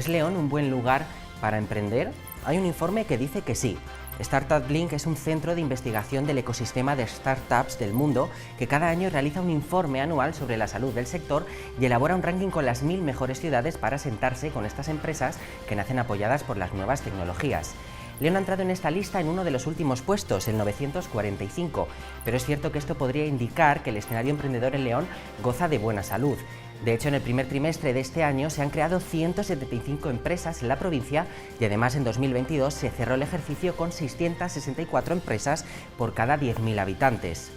¿Es León un buen lugar para emprender? Hay un informe que dice que sí. Startup Link es un centro de investigación del ecosistema de startups del mundo que cada año realiza un informe anual sobre la salud del sector y elabora un ranking con las 1000 mejores ciudades para sentarse con estas empresas que nacen apoyadas por las nuevas tecnologías. León ha entrado en esta lista en uno de los últimos puestos, el 945, pero es cierto que esto podría indicar que el escenario emprendedor en León goza de buena salud. De hecho, en el primer trimestre de este año se han creado 175 empresas en la provincia y además en 2022 se cerró el ejercicio con 664 empresas por cada 10.000 habitantes.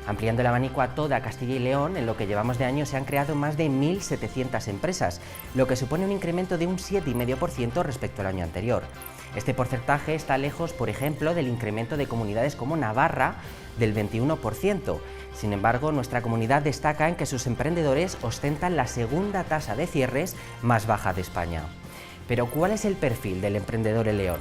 Ampliando el abanico a toda Castilla y León, en lo que llevamos de año se han creado más de 1.700 empresas, lo que supone un incremento de un 7,5% respecto al año anterior. Este porcentaje está lejos, por ejemplo, del incremento de comunidades como Navarra, del 21%. Sin embargo, nuestra comunidad destaca en que sus emprendedores ostentan la segunda tasa de cierres más baja de España. Pero, ¿cuál es el perfil del emprendedor en León?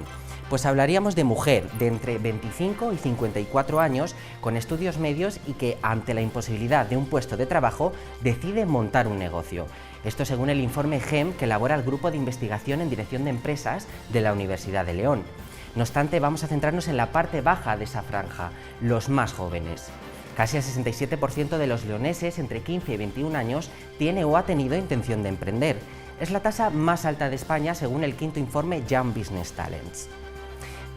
Pues hablaríamos de mujer de entre 25 y 54 años, con estudios medios y que, ante la imposibilidad de un puesto de trabajo, decide montar un negocio. Esto según el informe GEM que elabora el Grupo de Investigación en Dirección de Empresas de la Universidad de León. No obstante, vamos a centrarnos en la parte baja de esa franja, los más jóvenes. Casi el 67% de los leoneses entre 15 y 21 años tiene o ha tenido intención de emprender. Es la tasa más alta de España según el quinto informe Young Business Talents.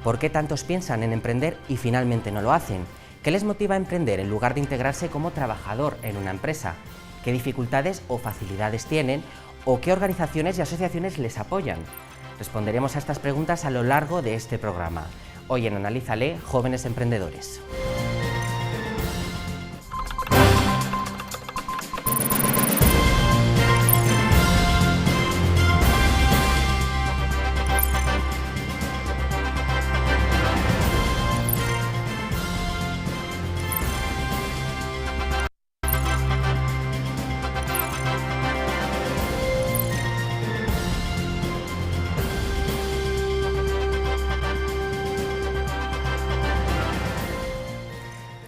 ¿Por qué tantos piensan en emprender y finalmente no lo hacen? ¿Qué les motiva a emprender en lugar de integrarse como trabajador en una empresa? ¿Qué dificultades o facilidades tienen? ¿O qué organizaciones y asociaciones les apoyan? Responderemos a estas preguntas a lo largo de este programa. Hoy en Analízale, Jóvenes Emprendedores.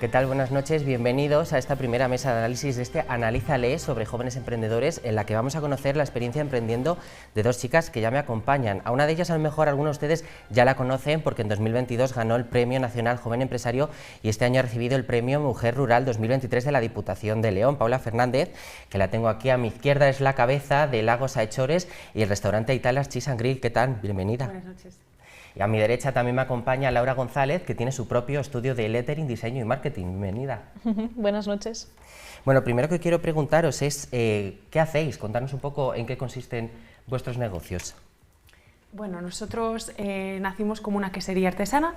¿Qué tal? Buenas noches, bienvenidos a esta primera mesa de análisis de este Analízale sobre jóvenes emprendedores, en la que vamos a conocer la experiencia emprendiendo de dos chicas que ya me acompañan. A una de ellas a lo mejor algunos de ustedes ya la conocen porque en 2022 ganó el Premio Nacional Joven Empresario y este año ha recibido el Premio Mujer Rural 2023 de la Diputación de León. Paula Fernández, que la tengo aquí a mi izquierda, es la cabeza de Lagos a Hechores y el restaurante Italas Cheese and Grill. ¿Qué tal? Bienvenida. Buenas noches. Y a mi derecha también me acompaña Laura González, que tiene su propio estudio de lettering, diseño y marketing. Bienvenida. Buenas noches. Bueno, primero que quiero preguntaros es, ¿qué hacéis? Contarnos un poco en qué consisten vuestros negocios. Bueno, nosotros nacimos como una quesería artesana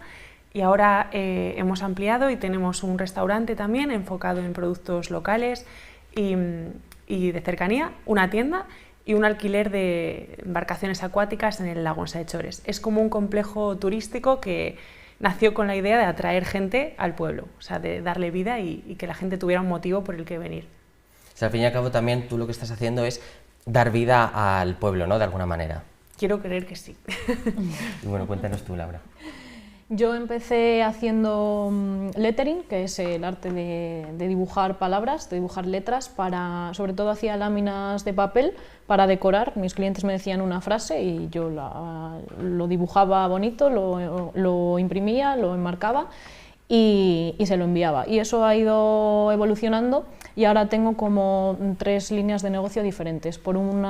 y ahora hemos ampliado y tenemos un restaurante también enfocado en productos locales y de cercanía, una tienda y un alquiler de embarcaciones acuáticas en el lago Hechores. Es como un complejo turístico que nació con la idea de atraer gente al pueblo, o sea, de darle vida y que la gente tuviera un motivo por el que venir. O sea, al fin y al cabo también tú lo que estás haciendo es dar vida al pueblo, ¿no? De alguna manera. Quiero creer que sí. Y bueno, cuéntanos tú, Laura. Yo empecé haciendo lettering, que es el arte de dibujar palabras, de dibujar letras, sobre todo hacía láminas de papel para decorar. Mis clientes me decían una frase y yo lo dibujaba bonito, lo imprimía, lo enmarcaba y se lo enviaba. Y eso ha ido evolucionando y ahora tengo como 3 líneas de negocio diferentes. Por un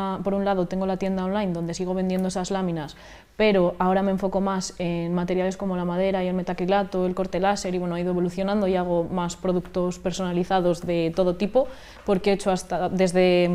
lado tengo la tienda online donde sigo vendiendo esas láminas, pero ahora me enfoco más en materiales como la madera y el metacrilato, el corte láser y bueno, he ido evolucionando y hago más productos personalizados de todo tipo, porque he hecho desde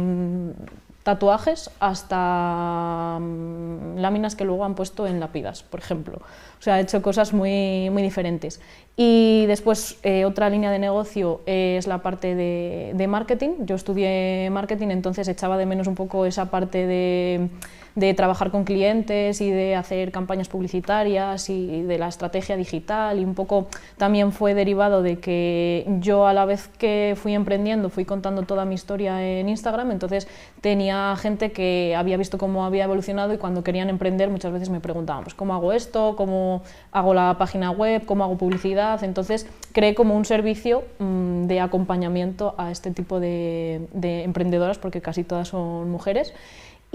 tatuajes hasta láminas que luego han puesto en lápidas, por ejemplo. O sea, he hecho cosas muy, muy diferentes. Y después otra línea de negocio es la parte de marketing. Yo estudié marketing, entonces echaba de menos un poco esa parte de trabajar con clientes y de hacer campañas publicitarias y de la estrategia digital, y un poco también fue derivado de que yo a la vez que fui emprendiendo fui contando toda mi historia en Instagram, entonces tenía gente que había visto cómo había evolucionado y cuando querían emprender muchas veces me preguntaban pues, ¿cómo hago esto? ¿Cómo hago la página web? ¿Cómo hago publicidad? Entonces creé como un servicio de acompañamiento a este tipo de emprendedoras, porque casi todas son mujeres.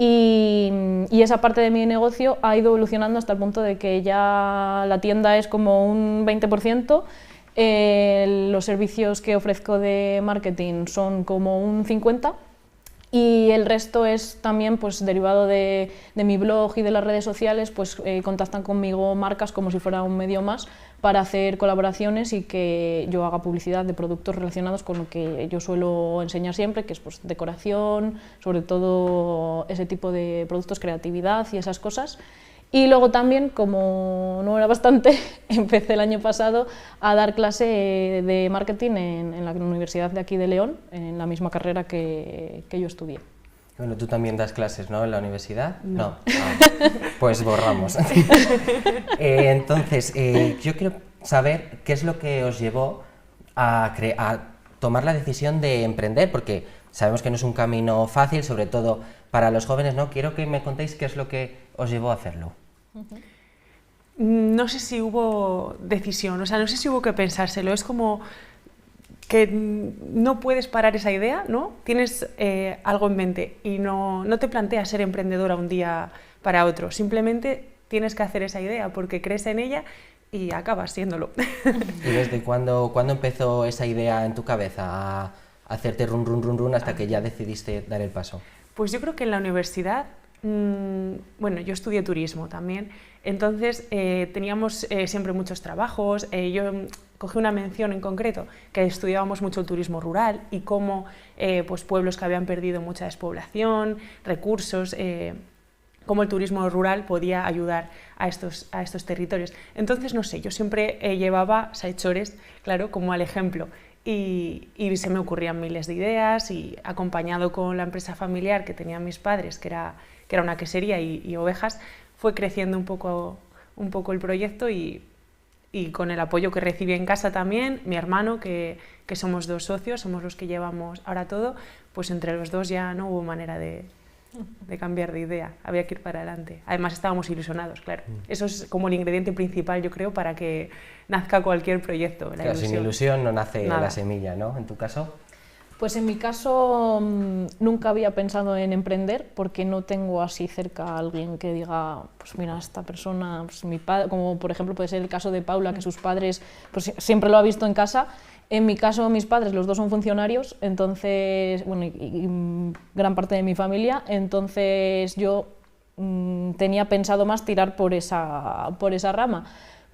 y esa parte de mi negocio ha ido evolucionando hasta el punto de que ya la tienda es como un 20%, los servicios que ofrezco de marketing son como un 50%, y el resto es también pues, derivado de mi blog y de las redes sociales, pues contactan conmigo marcas como si fuera un medio más para hacer colaboraciones y que yo haga publicidad de productos relacionados con lo que yo suelo enseñar siempre, que es pues, decoración, sobre todo ese tipo de productos, creatividad y esas cosas. Y luego también, como no era bastante, empecé el año pasado a dar clase de marketing en la Universidad de aquí de León, en la misma carrera que yo estudié. Bueno, tú también das clases, ¿no?, en la universidad. No. Pues borramos. Entonces, yo quiero saber qué es lo que os llevó a tomar la decisión de emprender, porque sabemos que no es un camino fácil, sobre todo para los jóvenes, ¿no? Quiero que me contéis qué es lo que os llevó a hacerlo. No sé si hubo decisión, o sea, no sé si hubo que pensárselo, es como que no puedes parar esa idea, ¿no? Tienes algo en mente y no te planteas ser emprendedora un día para otro, simplemente tienes que hacer esa idea porque crees en ella y acabas siéndolo. ¿Y desde cuándo empezó esa idea en tu cabeza a hacerte run, run, run, run hasta que ya decidiste dar el paso? Pues yo creo que en la universidad, bueno, yo estudié turismo también, entonces teníamos siempre muchos trabajos, yo cogí una mención en concreto, que estudiábamos mucho el turismo rural y cómo pues pueblos que habían perdido mucha despoblación, recursos, cómo el turismo rural podía ayudar a estos territorios. Entonces, no sé, yo siempre llevaba Saechores, claro, como al ejemplo, y se me ocurrían miles de ideas, y acompañado con la empresa familiar que tenían mis padres, que era una quesería y ovejas, fue creciendo un poco el proyecto y con el apoyo que recibí en casa también, mi hermano, que somos dos socios, somos los que llevamos ahora todo, pues entre los dos ya no hubo manera de cambiar de idea, había que ir para adelante. Además estábamos ilusionados, claro. Eso es como el ingrediente principal, yo creo, para que nazca cualquier proyecto, la claro, ilusión. Sin ilusión no nace Nada. la semilla, ¿no? ¿En tu caso? Pues en mi caso nunca había pensado en emprender porque no tengo así cerca a alguien que diga, pues mira, esta persona, pues mi padre, como por ejemplo puede ser el caso de Paula, que sus padres pues siempre lo ha visto en casa. En mi caso, mis padres, los dos son funcionarios, entonces, bueno, y gran parte de mi familia, entonces yo tenía pensado más tirar por esa rama.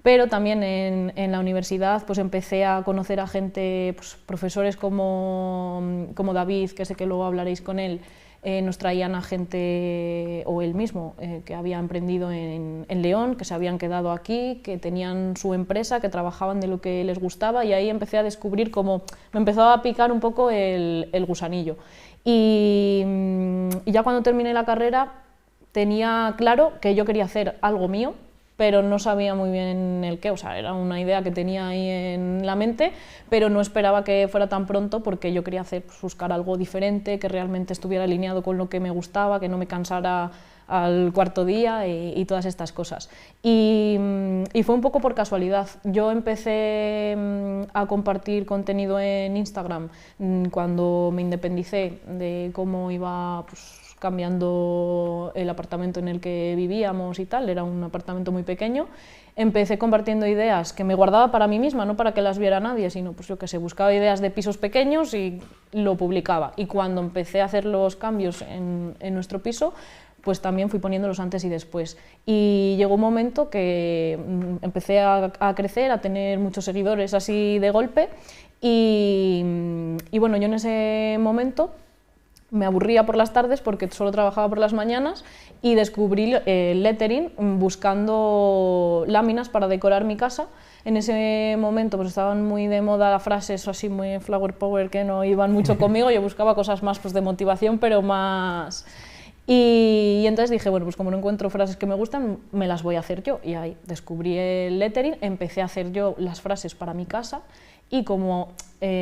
Pero también en la universidad pues empecé a conocer a gente, pues, profesores como David, que sé que luego hablaréis con él, nos traían a gente, o él mismo, que había emprendido en León, que se habían quedado aquí, que tenían su empresa, que trabajaban de lo que les gustaba, y ahí empecé a descubrir cómo me empezó a picar un poco el gusanillo. Y ya cuando terminé la carrera tenía claro que yo quería hacer algo mío, pero no sabía muy bien el qué, o sea, era una idea que tenía ahí en la mente, pero no esperaba que fuera tan pronto porque yo quería hacer, pues, buscar algo diferente, que realmente estuviera alineado con lo que me gustaba, que no me cansara al cuarto día y todas estas cosas. Y fue un poco por casualidad. Yo empecé a compartir contenido en Instagram cuando me independicé de cómo iba, pues, cambiando el apartamento en el que vivíamos y tal, era un apartamento muy pequeño. Empecé compartiendo ideas que me guardaba para mí misma, no para que las viera nadie, sino pues yo que sé, buscaba ideas de pisos pequeños y lo publicaba. Y cuando empecé a hacer los cambios en nuestro piso, pues también fui poniéndolos antes y después. Y llegó un momento que empecé a crecer, a tener muchos seguidores así de golpe, y bueno, yo en ese momento me aburría por las tardes porque solo trabajaba por las mañanas y descubrí el lettering buscando láminas para decorar mi casa. En ese momento pues estaban muy de moda las frases así muy flower power que no iban mucho conmigo, yo buscaba cosas más pues de motivación, pero más... Y entonces dije, bueno, pues como no encuentro frases que me gustan, me las voy a hacer yo. Y ahí descubrí el lettering, empecé a hacer yo las frases para mi casa, y como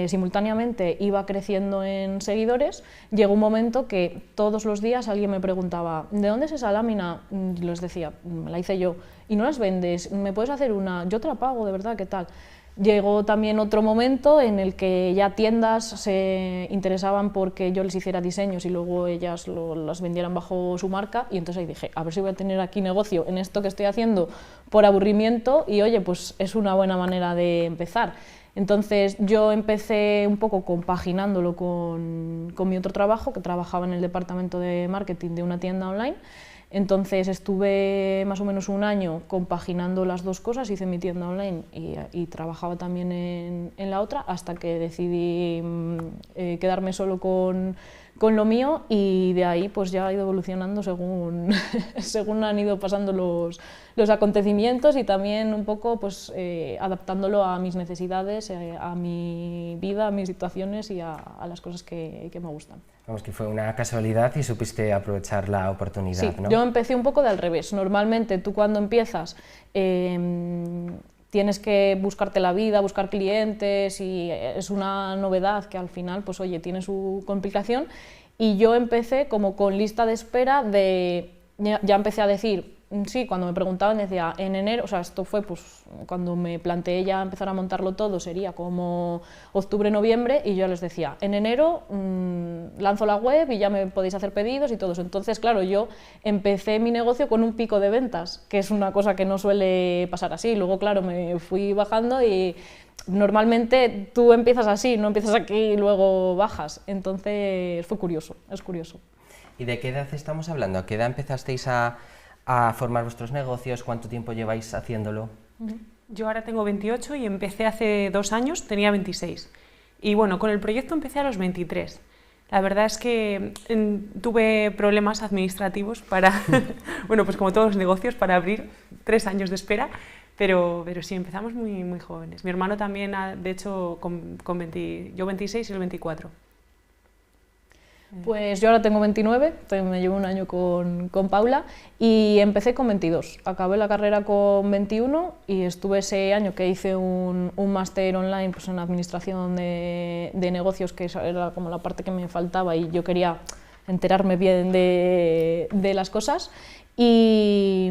simultáneamente iba creciendo en seguidores, llegó un momento que todos los días alguien me preguntaba, ¿de dónde es esa lámina? Y les decía, me la hice yo. ¿Y no las vendes? ¿Me puedes hacer una? Yo te la pago, de verdad, ¿qué tal? Llegó también otro momento en el que ya tiendas se interesaban porque yo les hiciera diseños y luego ellas las vendieran bajo su marca, y entonces ahí dije, a ver si voy a tener aquí negocio en esto que estoy haciendo por aburrimiento, y oye, pues es una buena manera de empezar. Entonces yo empecé un poco compaginándolo con mi otro trabajo, que trabajaba en el departamento de marketing de una tienda online. Entonces estuve más o menos un año compaginando las dos cosas, hice mi tienda online y trabajaba también en la otra, hasta que decidí quedarme solo con lo mío, y de ahí pues ya ha ido evolucionando según, según han ido pasando los acontecimientos, y también un poco pues, adaptándolo a mis necesidades, a mi vida, a mis situaciones y a las cosas que me gustan. Vamos, que fue una casualidad y supiste aprovechar la oportunidad, Sí, ¿no? yo empecé un poco de al revés. Normalmente tú cuando empiezas tienes que buscarte la vida, buscar clientes, y es una novedad que al final, pues oye, tiene su complicación, y yo empecé como con lista de espera de, ya empecé a decir, sí, cuando me preguntaban decía, en enero, o sea, esto fue pues cuando me planteé ya empezar a montarlo todo, sería como octubre, noviembre, y yo les decía, en enero lanzo la web y ya me podéis hacer pedidos y todo eso. Entonces, claro, yo empecé mi negocio con un pico de ventas, que es una cosa que no suele pasar así. Luego, claro, me fui bajando, y normalmente tú empiezas así, no empiezas aquí y luego bajas. Entonces fue curioso, es curioso. ¿Y de qué edad estamos hablando? ¿A qué edad empezasteis a formar vuestros negocios? ¿Cuánto tiempo lleváis haciéndolo? Yo ahora tengo 28 y empecé hace 2 años, tenía 26. Y bueno, con el proyecto empecé a los 23. La verdad es que tuve problemas administrativos para, bueno, pues como todos los negocios, para abrir, 3 años de espera, pero sí, empezamos muy, muy jóvenes. Mi hermano también, de hecho, yo 26 y él 24. Pues yo ahora tengo 29, me llevo un año con Paula, y empecé con 22. Acabé la carrera con 21 y estuve ese año que hice un máster online pues, en administración de negocios, que era como la parte que me faltaba y yo quería enterarme bien de las cosas. Y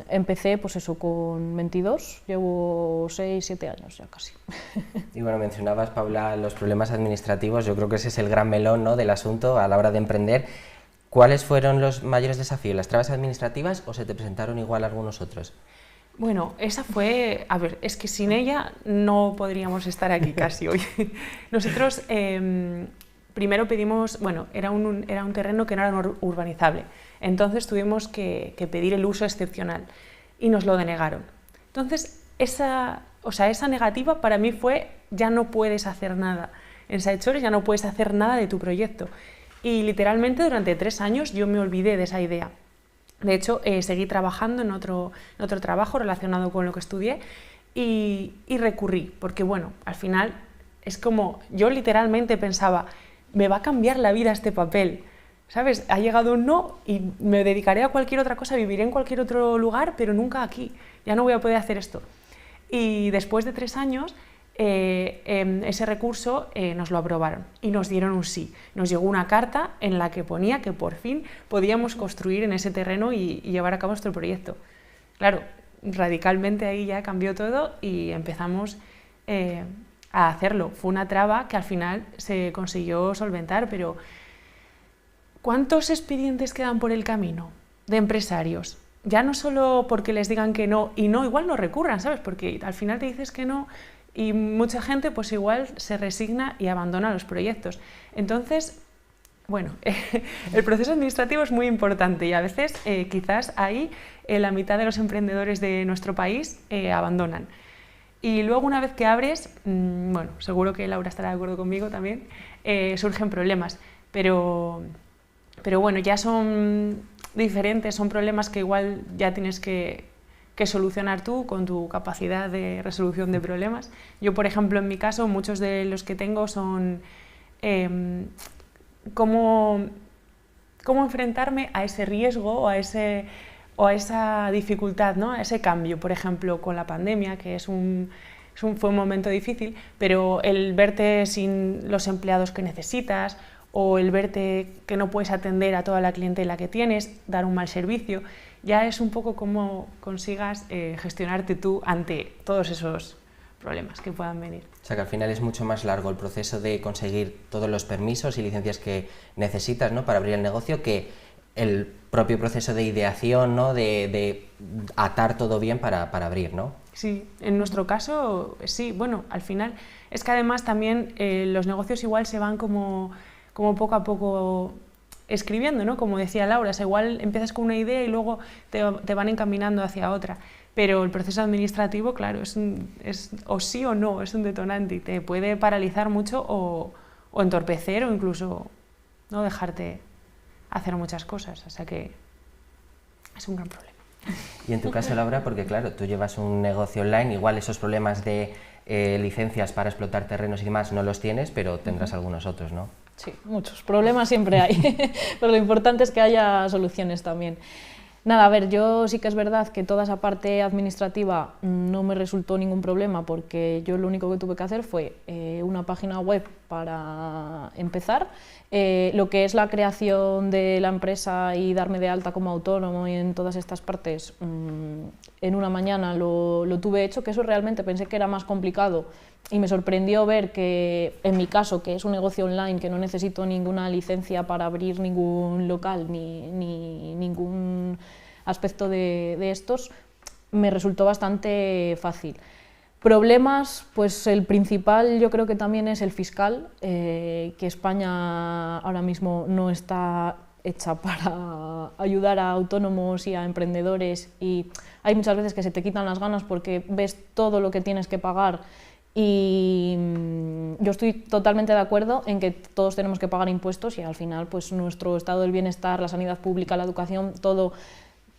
empecé pues eso con 22, llevo 6-7 años ya casi. Y bueno, mencionabas, Paula, los problemas administrativos. Yo creo que ese es el gran melón, ¿no?, del asunto a la hora de emprender. ¿Cuáles fueron los mayores desafíos? ¿Las trabas administrativas o se te presentaron igual algunos otros? Bueno, esa fue, a ver, es que sin ella no podríamos estar aquí casi hoy. Nosotros primero pedimos, bueno, era un terreno que no era urbanizable, entonces tuvimos que pedir el uso excepcional y nos lo denegaron. Entonces, esa negativa para mí fue, ya no puedes hacer nada. En Saechores ya no puedes hacer nada de tu proyecto. Y literalmente durante 3 años yo me olvidé de esa idea. De hecho, seguí trabajando en otro trabajo relacionado con lo que estudié y recurrí, porque bueno, al final es como, yo literalmente pensaba, me va a cambiar la vida este papel, ¿sabes? Ha llegado un no y me dedicaré a cualquier otra cosa, viviré en cualquier otro lugar, pero nunca aquí, ya no voy a poder hacer esto. Y después de 3 años, ese recurso nos lo aprobaron y nos dieron un sí. Nos llegó una carta en la que ponía que por fin podíamos construir en ese terreno y llevar a cabo nuestro proyecto. Claro, radicalmente ahí ya cambió todo y empezamos a hacerlo. Fue una traba que al final se consiguió solventar, pero ¿cuántos expedientes quedan por el camino de empresarios? Ya no solo porque les digan que no, y no, igual no recurran, ¿sabes? Porque al final te dices que no y mucha gente pues igual se resigna y abandona los proyectos. Entonces, bueno, el proceso administrativo es muy importante y a veces quizás ahí la mitad de los emprendedores de nuestro país abandonan. Y luego una vez que abres, bueno, seguro que Laura estará de acuerdo conmigo también, surgen problemas, pero bueno, ya son diferentes, son problemas que igual ya tienes que solucionar tú con tu capacidad de resolución de problemas. Yo, por ejemplo, en mi caso, muchos de los que tengo son cómo enfrentarme a ese riesgo o a esa dificultad, ¿no? A ese cambio, por ejemplo, con la pandemia, que fue un momento difícil, pero el verte sin los empleados que necesitas o el verte que no puedes atender a toda la clientela que tienes, dar un mal servicio, ya es un poco cómo consigas gestionarte tú ante todos esos problemas que puedan venir. O sea que al final es mucho más largo el proceso de conseguir todos los permisos y licencias que necesitas, ¿no?, para abrir el negocio, que el propio proceso de ideación, ¿no?, de atar todo bien para abrir, ¿no? Sí, en nuestro caso sí, bueno, al final es que además también los negocios igual se van como poco a poco escribiendo, ¿no? Como decía Laura, o sea, igual empiezas con una idea y luego te van encaminando hacia otra, pero el proceso administrativo, claro, es o sí o no, es un detonante y te puede paralizar mucho o entorpecer o incluso no dejarte hacer muchas cosas, o sea que es un gran problema. Y en tu caso, Laura, porque claro, tú llevas un negocio online, igual esos problemas de licencias para explotar terrenos y demás no los tienes, pero tendrás algunos otros, ¿no? Sí, muchos problemas siempre hay, pero lo importante es que haya soluciones también. Nada, a ver, yo sí que es verdad que toda esa parte administrativa no me resultó ningún problema, porque yo lo único que tuve que hacer fue una página web para empezar, lo que es la creación de la empresa y darme de alta como autónomo y en todas estas partes, en una mañana lo tuve hecho, que eso realmente pensé que era más complicado y me sorprendió ver que en mi caso, que es un negocio online, que no necesito ninguna licencia para abrir ningún local ni ningún aspecto de estos, me resultó bastante fácil. Problemas, pues el principal yo creo que también es el fiscal, que España ahora mismo no está hecha para ayudar a autónomos y a emprendedores, y hay muchas veces que se te quitan las ganas porque ves todo lo que tienes que pagar. Y yo estoy totalmente de acuerdo en que todos tenemos que pagar impuestos y al final pues nuestro estado del bienestar, la sanidad pública, la educación, todo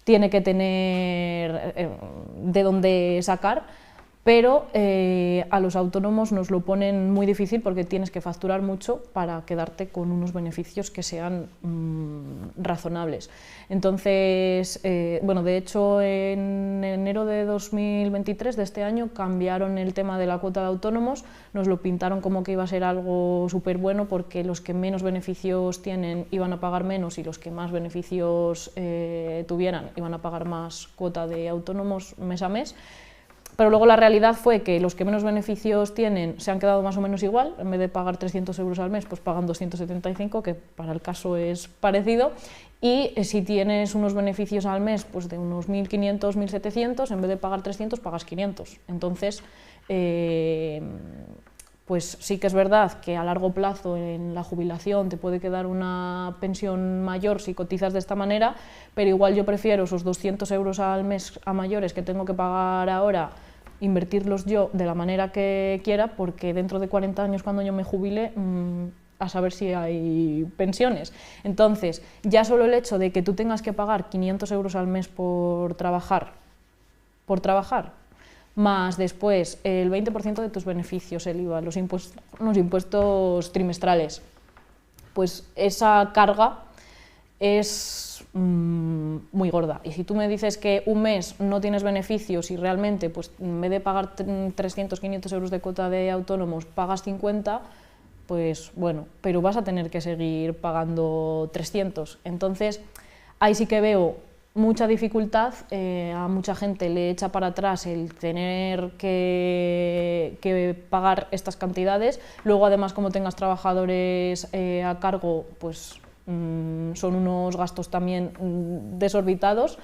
tiene que tener de dónde sacar, pero a los autónomos nos lo ponen muy difícil porque tienes que facturar mucho para quedarte con unos beneficios que sean razonables. Entonces, bueno, de hecho en enero de 2023 de este año cambiaron el tema de la cuota de autónomos, nos lo pintaron como que iba a ser algo súper bueno porque los que menos beneficios tienen iban a pagar menos y los que más beneficios tuvieran iban a pagar más cuota de autónomos mes a mes. Pero luego la realidad fue que los que menos beneficios tienen se han quedado más o menos igual, en vez de pagar 300 euros al mes, pues pagan 275, que para el caso es parecido, y si tienes unos beneficios al mes pues de unos 1.500, 1.700, en vez de pagar 300, pagas 500. Entonces, pues sí que es verdad que a largo plazo en la jubilación te puede quedar una pensión mayor si cotizas de esta manera, pero igual yo prefiero esos 200 euros al mes a mayores que tengo que pagar ahora, invertirlos yo de la manera que quiera, porque dentro de 40 años cuando yo me jubile, a saber si hay pensiones. Entonces, ya solo el hecho de que tú tengas que pagar 500 euros al mes por trabajar, más después el 20% de tus beneficios, el IVA, los impuestos trimestrales, pues esa carga es muy gorda. Y si tú me dices que un mes no tienes beneficios y realmente pues, en vez de pagar 300, 500 euros de cuota de autónomos pagas 50, pues bueno, pero vas a tener que seguir pagando 300. Entonces, ahí sí que veo mucha dificultad, a mucha gente le echa para atrás el tener que pagar estas cantidades. Luego, además, como tengas trabajadores a cargo, pues son unos gastos también desorbitados,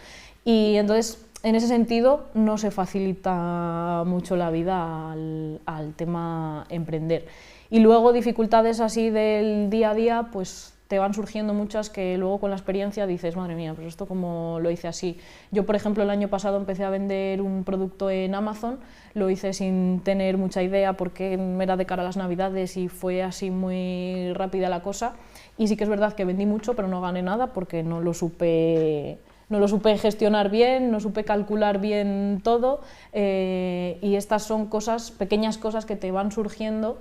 y entonces en ese sentido no se facilita mucho la vida al tema emprender. Y luego dificultades así del día a día, pues te van surgiendo muchas que luego con la experiencia dices, madre mía, pues esto cómo lo hice así. Yo, por ejemplo, el año pasado empecé a vender un producto en Amazon, lo hice sin tener mucha idea porque era de cara a las Navidades y fue así muy rápida la cosa, y sí que es verdad que vendí mucho, pero no gané nada porque no lo supe gestionar bien, no supe calcular bien todo, y estas son cosas, pequeñas cosas que te van surgiendo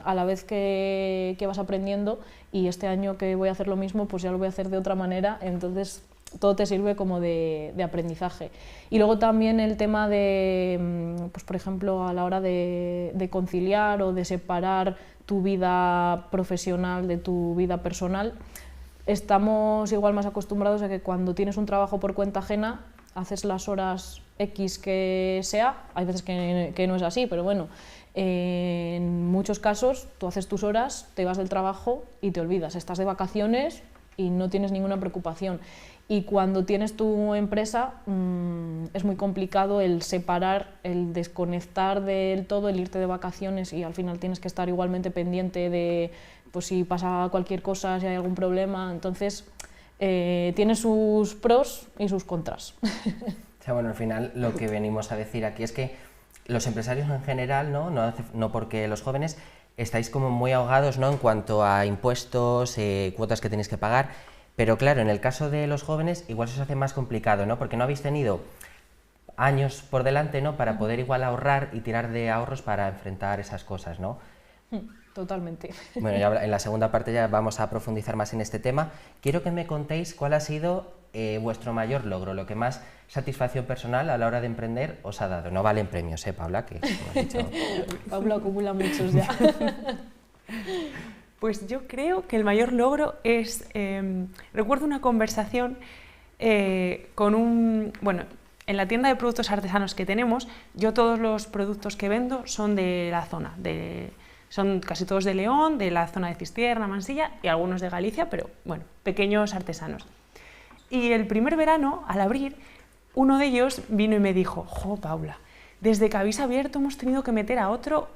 a la vez que vas aprendiendo, y este año que voy a hacer lo mismo, pues ya lo voy a hacer de otra manera, entonces todo te sirve como de aprendizaje. Y luego también el tema de, pues por ejemplo, a la hora de conciliar o de separar tu vida profesional de tu vida personal, estamos igual más acostumbrados a que cuando tienes un trabajo por cuenta ajena, haces las horas X que sea, hay veces que no es así, pero bueno, en muchos casos tú haces tus horas, te vas del trabajo y te olvidas, estás de vacaciones y no tienes ninguna preocupación. Y cuando tienes tu empresa es muy complicado el separar, el desconectar del todo, el irte de vacaciones y al final tienes que estar igualmente pendiente de pues, si pasa cualquier cosa, si hay algún problema. Entonces tiene sus pros y sus contras. O sea, bueno, al final lo que venimos a decir aquí es que los empresarios en general, no porque los jóvenes, estáis como muy ahogados, ¿no?, en cuanto a impuestos, cuotas que tenéis que pagar. Pero claro, en el caso de los jóvenes igual se os hace más complicado, ¿no? Porque no habéis tenido años por delante, ¿no?, para poder igual ahorrar y tirar de ahorros para enfrentar esas cosas, ¿no? Totalmente. Bueno, ya en la segunda parte ya vamos a profundizar más en este tema. Quiero que me contéis cuál ha sido vuestro mayor logro, lo que más satisfacción personal a la hora de emprender os ha dado. No valen premios, Paula, que hemos dicho... Paula acumula muchos ya. Pues yo creo que el mayor logro es, recuerdo una conversación con en la tienda de productos artesanos que tenemos, yo todos los productos que vendo son de la zona, son casi todos de León, de la zona de Cistierna, Mansilla y algunos de Galicia, pero bueno, pequeños artesanos. Y el primer verano, al abrir, uno de ellos vino y me dijo: «Jo, Paula, desde que habéis abierto hemos tenido que meter a otro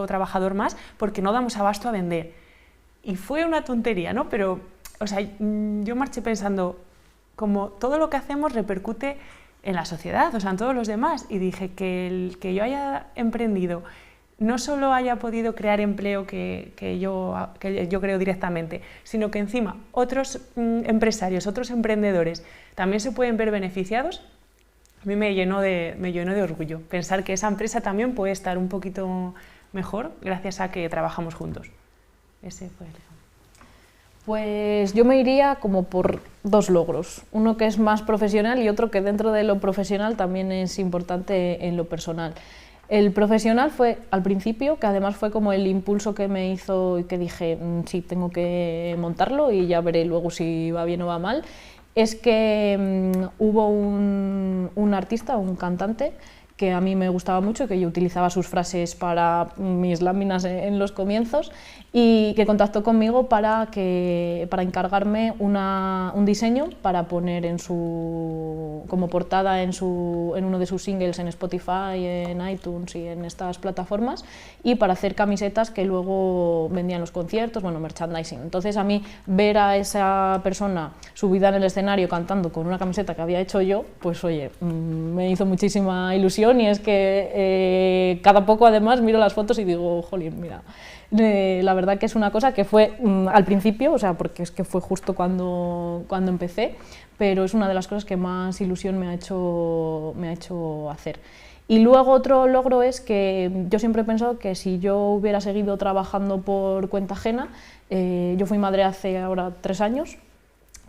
trabajador más porque no damos abasto a vender». Y fue una tontería, ¿no? Pero, o sea, yo marché pensando, como todo lo que hacemos repercute en la sociedad, o sea, en todos los demás, y dije que el que yo haya emprendido no solo haya podido crear empleo que yo creo directamente, sino que encima otros empresarios, otros emprendedores también se pueden ver beneficiados. A mí me llenó de orgullo pensar que esa empresa también puede estar un poquito mejor gracias a que trabajamos juntos. Ese fue el ejemplo. Pues yo me iría como por dos logros, uno que es más profesional y otro que dentro de lo profesional también es importante en lo personal. El profesional fue al principio, que además fue como el impulso que me hizo y que dije, sí, tengo que montarlo y ya veré luego si va bien o va mal. Es que hubo un artista, un cantante, que a mí me gustaba mucho, que yo utilizaba sus frases para mis láminas en los comienzos, y que contactó conmigo para encargarme un diseño para poner como portada en uno de sus singles en Spotify, en iTunes y en estas plataformas, y para hacer camisetas que luego vendían en los conciertos, bueno, merchandising. Entonces a mí ver a esa persona subida en el escenario cantando con una camiseta que había hecho yo, pues oye, me hizo muchísima ilusión, y es que cada poco además miro las fotos y digo, jolín, mira, la verdad que es una cosa que fue al principio, o sea, porque es que fue justo cuando empecé, pero es una de las cosas que más ilusión me ha hecho hacer. Y luego otro logro es que yo siempre he pensado que si yo hubiera seguido trabajando por cuenta ajena, yo fui madre hace ahora 3 años,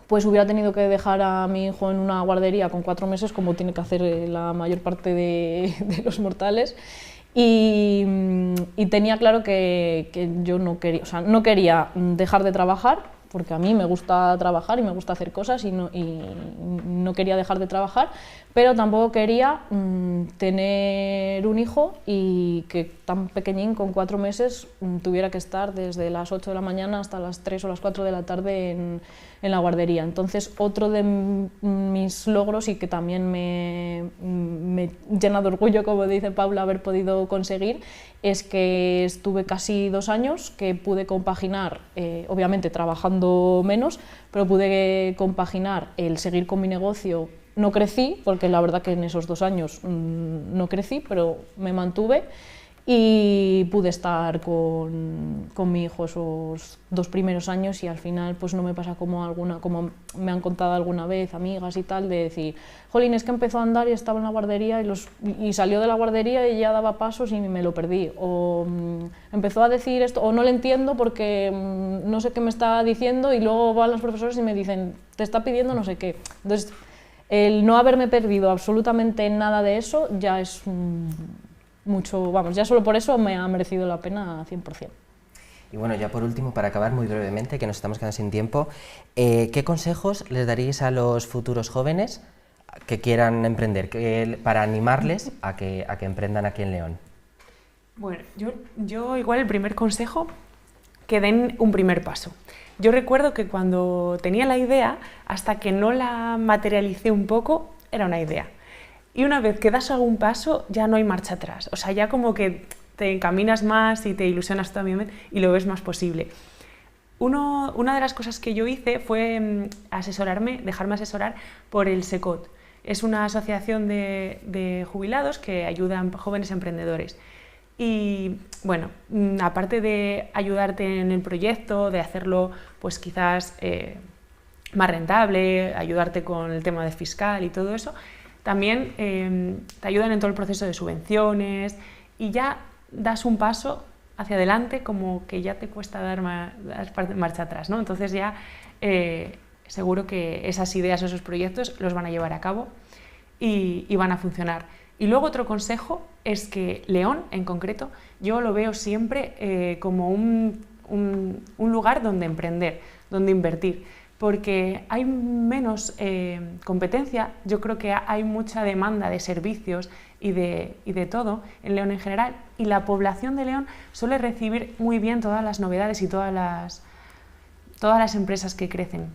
pues hubiera tenido que dejar a mi hijo en una guardería con 4 meses, como tiene que hacer la mayor parte de los mortales, y tenía claro que yo no quería dejar de trabajar, porque a mí me gusta trabajar y me gusta hacer cosas y no quería dejar de trabajar, pero tampoco quería tener un hijo y que tan pequeñín, con 4 meses, tuviera que estar desde las 8 de la mañana hasta las 3 o las 4 de la tarde en la guardería. Entonces, otro de mis logros, y que también me llena de orgullo, como dice Paula, haber podido conseguir, es que estuve casi 2 años que pude compaginar, obviamente trabajando menos, pero pude compaginar el seguir con mi negocio. No crecí, porque la verdad que en esos 2 años no crecí, pero me mantuve y pude estar con mi hijo esos 2 primeros años, y al final pues no me pasa como me han contado alguna vez amigas y tal, de decir, jolín, es que empezó a andar y estaba en la guardería y salió de la guardería y ya daba pasos y me lo perdí, o empezó a decir esto, o no le entiendo porque no sé qué me está diciendo, y luego van los profesores y me dicen, te está pidiendo no sé qué. Entonces, el no haberme perdido absolutamente nada de eso ya es mucho, vamos, ya solo por eso me ha merecido la pena 100%. Y bueno, ya por último, para acabar muy brevemente, que nos estamos quedando sin tiempo, ¿qué consejos les daríais a los futuros jóvenes que quieran emprender, para animarles a que emprendan aquí en León? Bueno, yo igual el primer consejo, que den un primer paso. Yo recuerdo que cuando tenía la idea, hasta que no la materialicé un poco, era una idea. Y una vez que das algún paso, ya no hay marcha atrás. O sea, ya como que te encaminas más y te ilusionas también y lo ves más posible. Una de las cosas que yo hice fue dejarme asesorar por el SECOT. Es una asociación de jubilados que ayudan a jóvenes emprendedores. Y bueno, aparte de ayudarte en el proyecto, de hacerlo pues quizás más rentable, ayudarte con el tema de fiscal y todo eso, también te ayudan en todo el proceso de subvenciones y ya das un paso hacia adelante como que ya te cuesta dar marcha atrás, ¿no? Entonces ya seguro que esas ideas, esos proyectos los van a llevar a cabo y van a funcionar. Y luego otro consejo es que León, en concreto, yo lo veo siempre como un lugar donde emprender, donde invertir, porque hay menos competencia, yo creo que hay mucha demanda de servicios y de todo en León en general, y la población de León suele recibir muy bien todas las novedades y todas las empresas que crecen.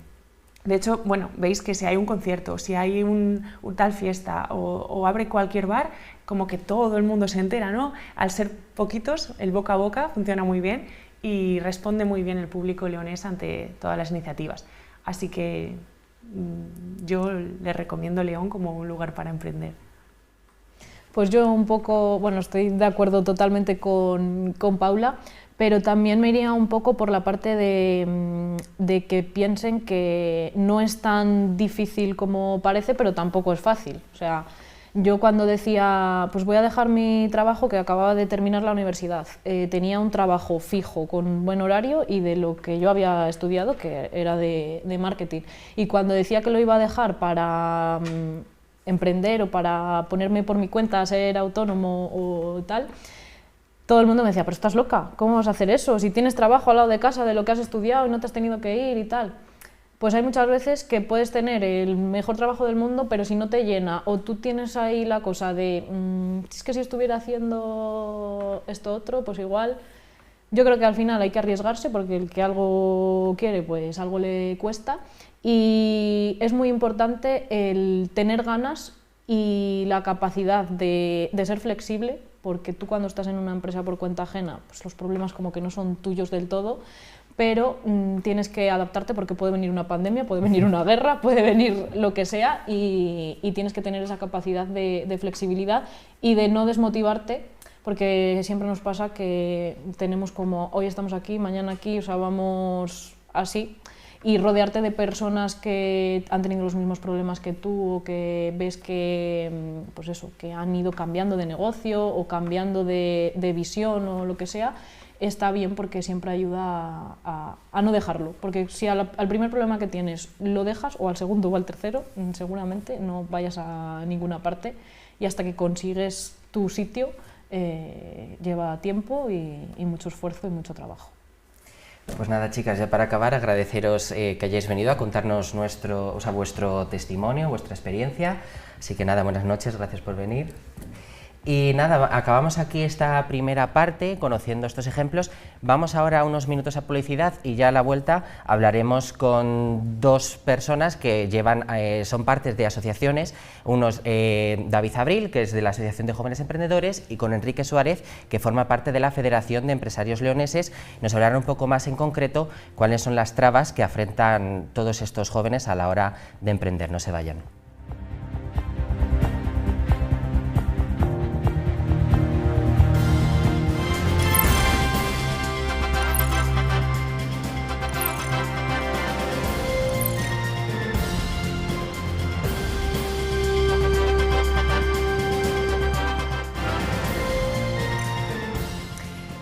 De hecho, bueno, veis que si hay un concierto, si hay un tal fiesta o abre cualquier bar, como que todo el mundo se entera, ¿no? Al ser poquitos, el boca a boca funciona muy bien y responde muy bien el público leonés ante todas las iniciativas. Así que yo le recomiendo León como un lugar para emprender. Pues yo un poco, bueno, estoy de acuerdo totalmente con Paula, pero también me iría un poco por la parte de que piensen que no es tan difícil como parece, pero tampoco es fácil. O sea, yo cuando decía, pues voy a dejar mi trabajo, que acababa de terminar la universidad, tenía un trabajo fijo, con buen horario y de lo que yo había estudiado, que era de marketing. Y cuando decía que lo iba a dejar para emprender o para ponerme por mi cuenta, ser autónomo o tal, todo el mundo me decía, pero estás loca, ¿cómo vas a hacer eso? Si tienes trabajo al lado de casa de lo que has estudiado y no te has tenido que ir y tal. Pues hay muchas veces que puedes tener el mejor trabajo del mundo, pero si no te llena, o tú tienes ahí la cosa de, es que si estuviera haciendo esto otro, pues igual. Yo creo que al final hay que arriesgarse, porque el que algo quiere, pues algo le cuesta. Y es muy importante el tener ganas y la capacidad de ser flexible, porque tú cuando estás en una empresa por cuenta ajena, pues los problemas como que no son tuyos del todo, pero tienes que adaptarte porque puede venir una pandemia, puede venir una guerra, puede venir lo que sea y tienes que tener esa capacidad de flexibilidad y de no desmotivarte, porque siempre nos pasa que tenemos como hoy estamos aquí, mañana aquí, o sea, vamos así. Y rodearte de personas que han tenido los mismos problemas que tú o que ves que, pues eso, que han ido cambiando de negocio o cambiando de visión o lo que sea, está bien porque siempre ayuda a no dejarlo. Porque si al primer problema que tienes lo dejas, o al segundo o al tercero, seguramente no vayas a ninguna parte y hasta que consigues tu sitio lleva tiempo y mucho esfuerzo y mucho trabajo. Pues nada, chicas, ya para acabar, agradeceros que hayáis venido a contarnos vuestro testimonio, vuestra experiencia. Así que nada, buenas noches, gracias por venir. Y nada, acabamos aquí esta primera parte conociendo estos ejemplos. Vamos ahora unos minutos a publicidad y ya a la vuelta hablaremos con dos personas que son partes de asociaciones. Uno es David Abril, que es de la Asociación de Jóvenes Emprendedores, y con Enrique Suárez, que forma parte de la Federación de Empresarios Leoneses. Nos hablarán un poco más en concreto cuáles son las trabas que afrontan todos estos jóvenes a la hora de emprender. No se vayan.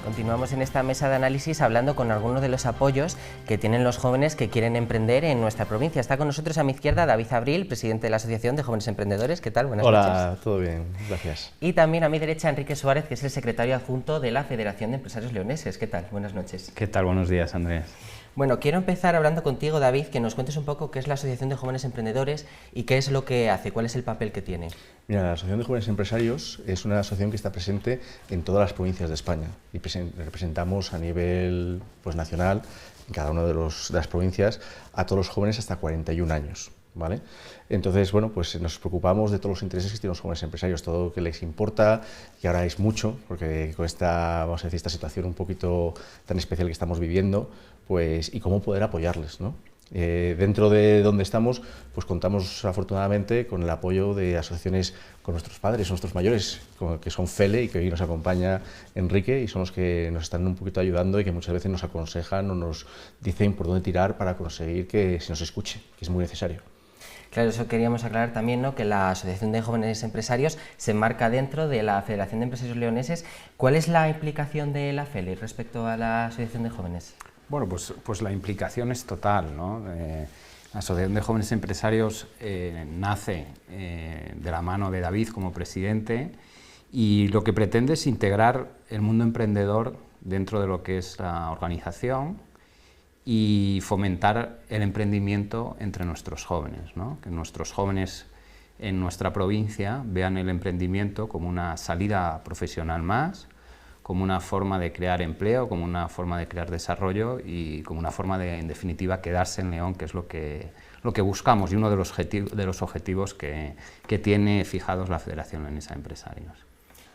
Continuamos en esta mesa de análisis hablando con algunos de los apoyos que tienen los jóvenes que quieren emprender en nuestra provincia. Está con nosotros a mi izquierda David Abril, presidente de la Asociación de Jóvenes Emprendedores. ¿Qué tal? Buenas noches. Hola, todo bien, gracias. Y también a mi derecha Enrique Suárez, que es el secretario adjunto de la Federación de Empresarios Leoneses. ¿Qué tal? Buenas noches. ¿Qué tal? Buenos días, Andrés. Bueno, quiero empezar hablando contigo, David, que nos cuentes un poco qué es la Asociación de Jóvenes Emprendedores y qué es lo que hace, cuál es el papel que tiene. Mira, la Asociación de Jóvenes Empresarios es una asociación que está presente en todas las provincias de España y representamos a nivel nacional, en cada una de las provincias, a todos los jóvenes hasta 41 años. ¿Vale? Entonces, bueno, pues nos preocupamos de todos los intereses que tienen los jóvenes empresarios, todo lo que les importa, y ahora es mucho, porque con esta, vamos a decir, esta situación un poquito tan especial que estamos viviendo, pues, y cómo poder apoyarles, ¿no? Dentro de donde estamos, pues contamos afortunadamente con el apoyo de asociaciones con nuestros padres, nuestros mayores, que son FELE y que hoy nos acompaña Enrique, y son los que nos están un poquito ayudando y que muchas veces nos aconsejan o nos dicen por dónde tirar para conseguir que se nos escuche, que es muy necesario. Claro, eso queríamos aclarar también, ¿no? Que la Asociación de Jóvenes Empresarios se enmarca dentro de la Federación de Empresarios Leoneses. ¿Cuál es la implicación de la FELE respecto a la Asociación de Jóvenes? Bueno, pues la implicación es total, ¿no? La Asociación de Jóvenes Empresarios nace de la mano de David como presidente, y lo que pretende es integrar el mundo emprendedor dentro de lo que es la organización y fomentar el emprendimiento entre nuestros jóvenes, ¿no? Que nuestros jóvenes en nuestra provincia vean el emprendimiento como una salida profesional más, como una forma de crear empleo, como una forma de crear desarrollo y como una forma de, en definitiva, quedarse en León, que es lo que buscamos y uno de los objetivos que tiene fijados la Federación Leonesa de Empresarios.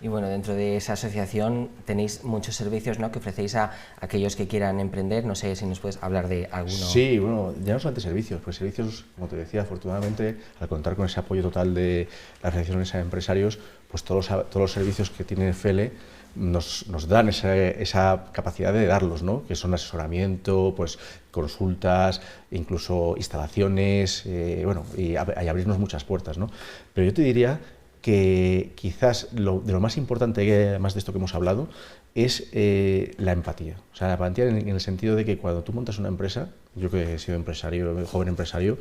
Y bueno, dentro de esa asociación tenéis muchos servicios, ¿no?, que ofrecéis a aquellos que quieran emprender. No sé si nos puedes hablar de alguno. Sí, bueno, ya no solamente servicios, pues servicios, como te decía, afortunadamente, al contar con ese apoyo total de la Federación Leonesa de Empresarios, pues todos los servicios que tiene FELE nos dan esa capacidad de darlos, ¿no?, que son asesoramiento, pues consultas, incluso instalaciones, y abrirnos muchas puertas, ¿no? Pero yo te diría que quizás de lo más importante, además de esto que hemos hablado, es la empatía. O sea, la empatía en el sentido de que cuando tú montas una empresa, yo que he sido empresario, joven empresario,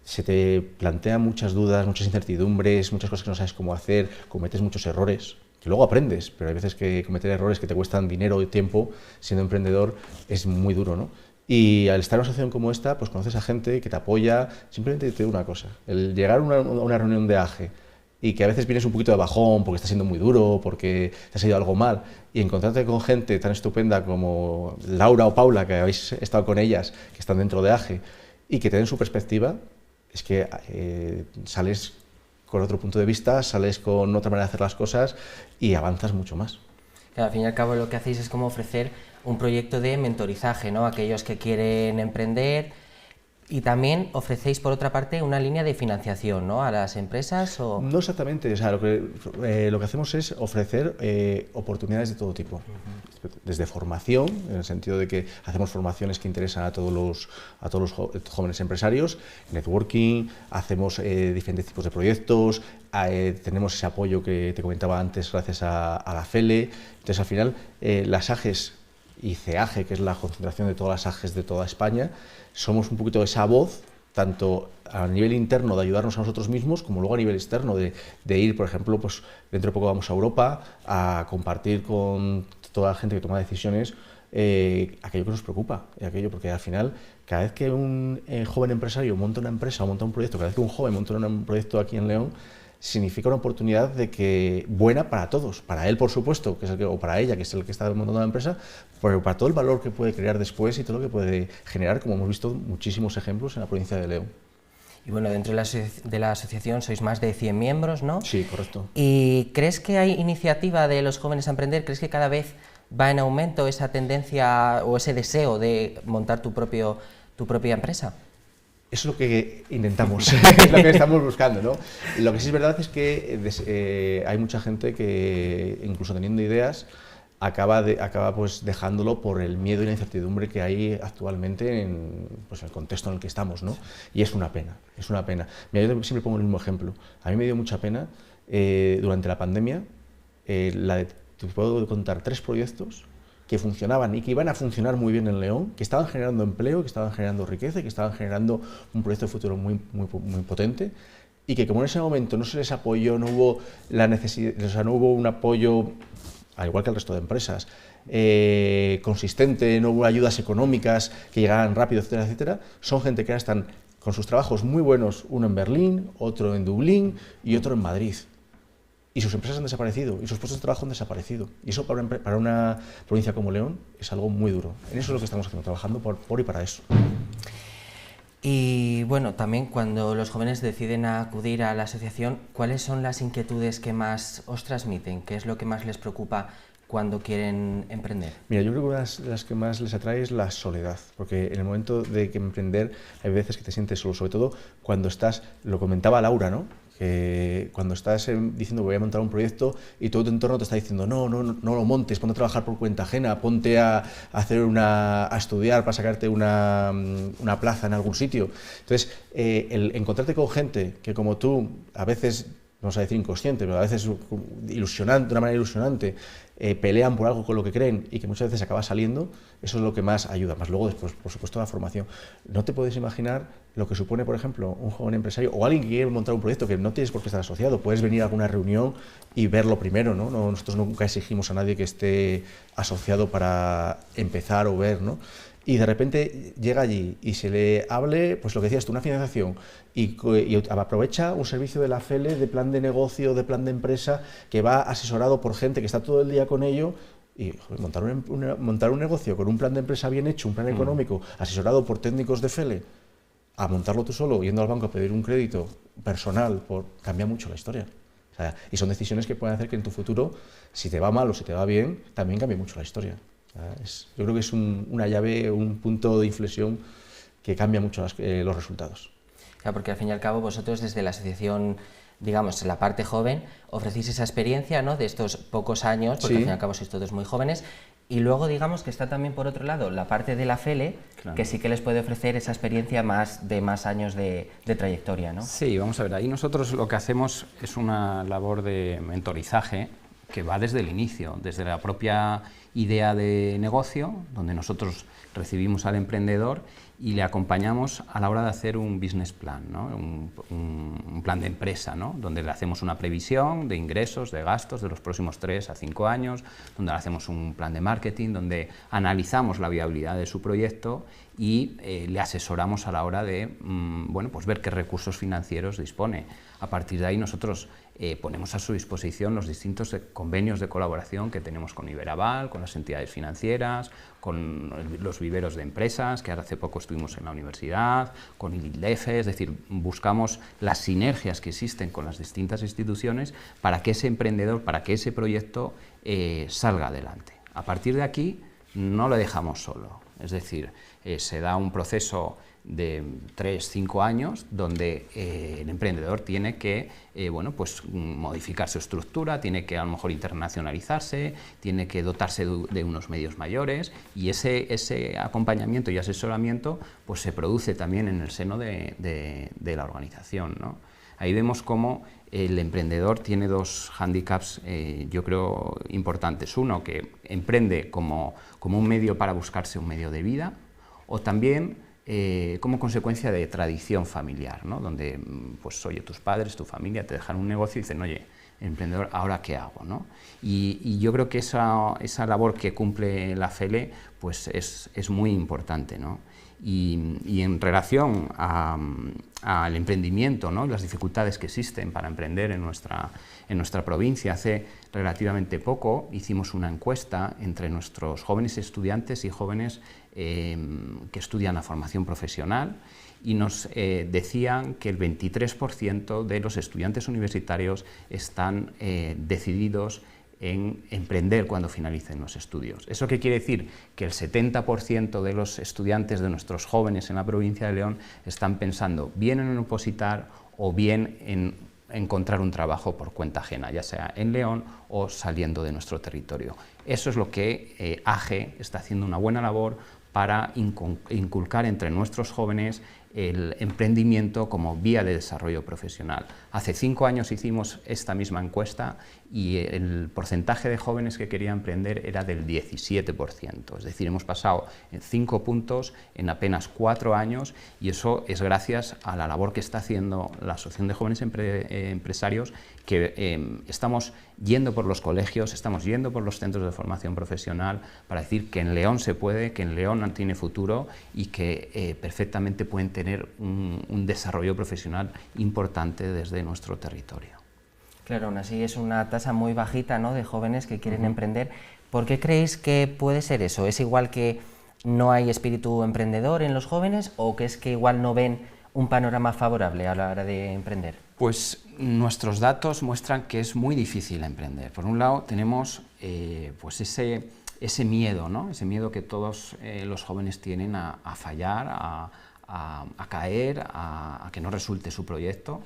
se te plantean muchas dudas, muchas incertidumbres, muchas cosas que no sabes cómo hacer, cometes muchos errores, que luego aprendes, pero hay veces que cometer errores que te cuestan dinero y tiempo, siendo emprendedor, es muy duro, ¿no? Y al estar en una asociación como esta, pues conoces a gente que te apoya. Simplemente te digo una cosa, el llegar a una reunión de AGE y que a veces vienes un poquito de bajón porque está siendo muy duro, porque te ha salido algo mal, y encontrarte con gente tan estupenda como Laura o Paula, que habéis estado con ellas, que están dentro de AGE, y que te den su perspectiva, es que sales con otro punto de vista, sales con otra manera de hacer las cosas y avanzas mucho más. Claro, al fin y al cabo lo que hacéis es como ofrecer un proyecto de mentorizaje, ¿no?, a aquellos que quieren emprender. Y también ofrecéis, por otra parte, una línea de financiación, ¿no?, a las empresas. ¿O? No exactamente, o sea, lo que hacemos es ofrecer oportunidades de todo tipo, desde formación, en el sentido de que hacemos formaciones que interesan a todos los jóvenes empresarios, networking, hacemos diferentes tipos de proyectos, tenemos ese apoyo que te comentaba antes gracias a la FELE. Entonces, al final, las AGES y CEAGE, que es la concentración de todas las AGES de toda España, somos un poquito esa voz, tanto a nivel interno de ayudarnos a nosotros mismos, como luego a nivel externo de ir, por ejemplo, pues dentro de poco vamos a Europa a compartir con toda la gente que toma decisiones aquello que nos preocupa, porque al final, cada vez que un joven empresario monta una empresa o monta un proyecto, cada vez que un joven monta un proyecto aquí en León, significa una oportunidad buena para todos, para él por supuesto, o para ella, que es el que está montando la empresa, pero para todo el valor que puede crear después y todo lo que puede generar, como hemos visto muchísimos ejemplos en la provincia de León. Y bueno, dentro de la asociación sois más de 100 miembros, ¿no? Sí, correcto. ¿Y crees que hay iniciativa de los jóvenes a emprender? ¿Crees que cada vez va en aumento esa tendencia o ese deseo de montar tu propia empresa? Eso es lo que intentamos, es lo que estamos buscando, ¿no? Lo que sí es verdad es que hay mucha gente que, incluso teniendo ideas, acaba pues dejándolo por el miedo y la incertidumbre que hay actualmente en el contexto en el que estamos, ¿no? Y es una pena, es una pena. Mira, yo siempre pongo el mismo ejemplo. A mí me dio mucha pena durante la pandemia, te puedo contar 3 proyectos que funcionaban y que iban a funcionar muy bien en León, que estaban generando empleo, que estaban generando riqueza y que estaban generando un proyecto de futuro muy potente, y que como en ese momento no se les apoyó, no hubo la necesidad, o sea, no hubo un apoyo al igual que el resto de empresas, consistente, no hubo ayudas económicas que llegaran rápido, etcétera, etcétera, son gente que ahora están con sus trabajos muy buenos, uno en Berlín, otro en Dublín y otro en Madrid. Y sus empresas han desaparecido, y sus puestos de trabajo han desaparecido. Y eso para una provincia como León es algo muy duro. En eso es lo que estamos haciendo, trabajando por y para eso. Y bueno, también cuando los jóvenes deciden acudir a la asociación, ¿cuáles son las inquietudes que más os transmiten? ¿Qué es lo que más les preocupa cuando quieren emprender? Mira, yo creo que una de las que más les atrae es la soledad, porque en el momento de que emprender hay veces que te sientes solo, sobre todo cuando estás, lo comentaba Laura, ¿no? Que cuando estás diciendo voy a montar un proyecto y todo tu entorno te está diciendo no lo montes, ponte a trabajar por cuenta ajena, ponte a estudiar para sacarte una plaza en algún sitio. Entonces, el encontrarte con gente que como tú, a veces, vamos a decir inconsciente, pero a veces ilusionante, de una manera ilusionante, pelean por algo con lo que creen y que muchas veces acaba saliendo, eso es lo que más ayuda, más luego después, por supuesto, la formación. No te puedes imaginar lo que supone, por ejemplo, un joven empresario o alguien que quiere montar un proyecto que no tienes por qué estar asociado, puedes venir a alguna reunión y verlo primero, ¿no? Nosotros nunca exigimos a nadie que esté asociado para empezar o ver, ¿no? Y de repente llega allí y se le hable, pues lo que decías tú, una financiación y aprovecha un servicio de la FELE, de plan de negocio, de plan de empresa, que va asesorado por gente que está todo el día con ello. Y joder, montar un negocio con un plan de empresa bien hecho, un plan económico, asesorado por técnicos de FELE, a montarlo tú solo, yendo al banco a pedir un crédito personal, cambia mucho la historia. O sea, y son decisiones que pueden hacer que en tu futuro, si te va mal o si te va bien, también cambie mucho la historia. Yo creo que es una llave, un punto de inflexión que cambia mucho los resultados. Claro, porque al fin y al cabo vosotros desde la asociación, digamos, en la parte joven, ofrecéis esa experiencia, ¿no?, de estos pocos años, porque sí, al fin y al cabo sois todos muy jóvenes, y luego digamos que está también por otro lado la parte de la FELE, claro, que sí que les puede ofrecer esa experiencia de más años de trayectoria, ¿no? Sí, vamos a ver, ahí nosotros lo que hacemos es una labor de mentorizaje que va desde el inicio, desde la propia idea de negocio, donde nosotros recibimos al emprendedor y le acompañamos a la hora de hacer un business plan, ¿no? un plan de empresa, ¿no?, donde le hacemos una previsión de ingresos, de gastos de los próximos 3 a 5 años, donde le hacemos un plan de marketing, donde analizamos la viabilidad de su proyecto y le asesoramos a la hora de bueno, pues ver qué recursos financieros dispone. A partir de ahí nosotros ponemos a su disposición los distintos convenios de colaboración que tenemos con Iberaval, con las entidades financieras, con los viveros de empresas, que ahora hace poco estuvimos en la universidad, con ILDEFE, es decir, buscamos las sinergias que existen con las distintas instituciones para que ese emprendedor, para que ese proyecto salga adelante. A partir de aquí no lo dejamos solo, es decir, se da un proceso de 3-5 años donde el emprendedor tiene que bueno, pues modificar su estructura, tiene que a lo mejor internacionalizarse, tiene que dotarse de unos medios mayores y ese acompañamiento y asesoramiento pues se produce también en el seno de la organización, ¿no? Ahí vemos cómo el emprendedor tiene dos hándicaps, yo creo, importantes. Uno, que emprende como un medio para buscarse un medio de vida, o también como consecuencia de tradición familiar, ¿no?, donde, pues, oye, tus padres, tu familia te dejan un negocio y dicen, oye, emprendedor, ¿ahora qué hago?, ¿no? Y yo creo que esa labor que cumple la FELE pues es muy importante, ¿no? Y en relación al emprendimiento, ¿no?, las dificultades que existen para emprender en nuestra provincia, hace relativamente poco hicimos una encuesta entre nuestros jóvenes estudiantes y jóvenes que estudian la formación profesional y nos decían que el 23% de los estudiantes universitarios están decididos en emprender cuando finalicen los estudios. ¿Eso qué quiere decir? Que el 70% de los estudiantes de nuestros jóvenes en la provincia de León están pensando bien en opositar o bien en encontrar un trabajo por cuenta ajena, ya sea en León o saliendo de nuestro territorio. Eso es lo que AGE está haciendo una buena labor para inculcar entre nuestros jóvenes el emprendimiento como vía de desarrollo profesional. Hace 5 años hicimos esta misma encuesta y el porcentaje de jóvenes que querían emprender era del 17%. Es decir, hemos pasado en 5 puntos en apenas 4 años y eso es gracias a la labor que está haciendo la Asociación de Jóvenes Empresarios, que estamos yendo por los colegios, estamos yendo por los centros de formación profesional para decir que en León se puede, que en León tiene futuro y que perfectamente pueden tener un desarrollo profesional importante desde nuestro territorio. Claro, aún así es una tasa muy bajita, ¿no?, de jóvenes que quieren emprender. ¿Por qué creéis que puede ser eso? ¿Es igual que no hay espíritu emprendedor en los jóvenes o que es que igual no ven un panorama favorable a la hora de emprender? Pues nuestros datos muestran que es muy difícil emprender. Por un lado tenemos pues ese miedo, ¿no?, ese miedo que todos los jóvenes tienen a fallar, a caer, a que no resulte su proyecto.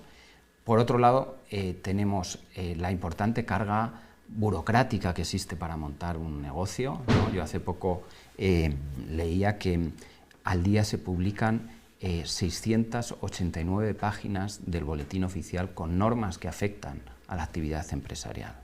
Por otro lado, tenemos la importante carga burocrática que existe para montar un negocio, ¿no? Yo hace poco leía que al día se publican 689 páginas del boletín oficial con normas que afectan a la actividad empresarial.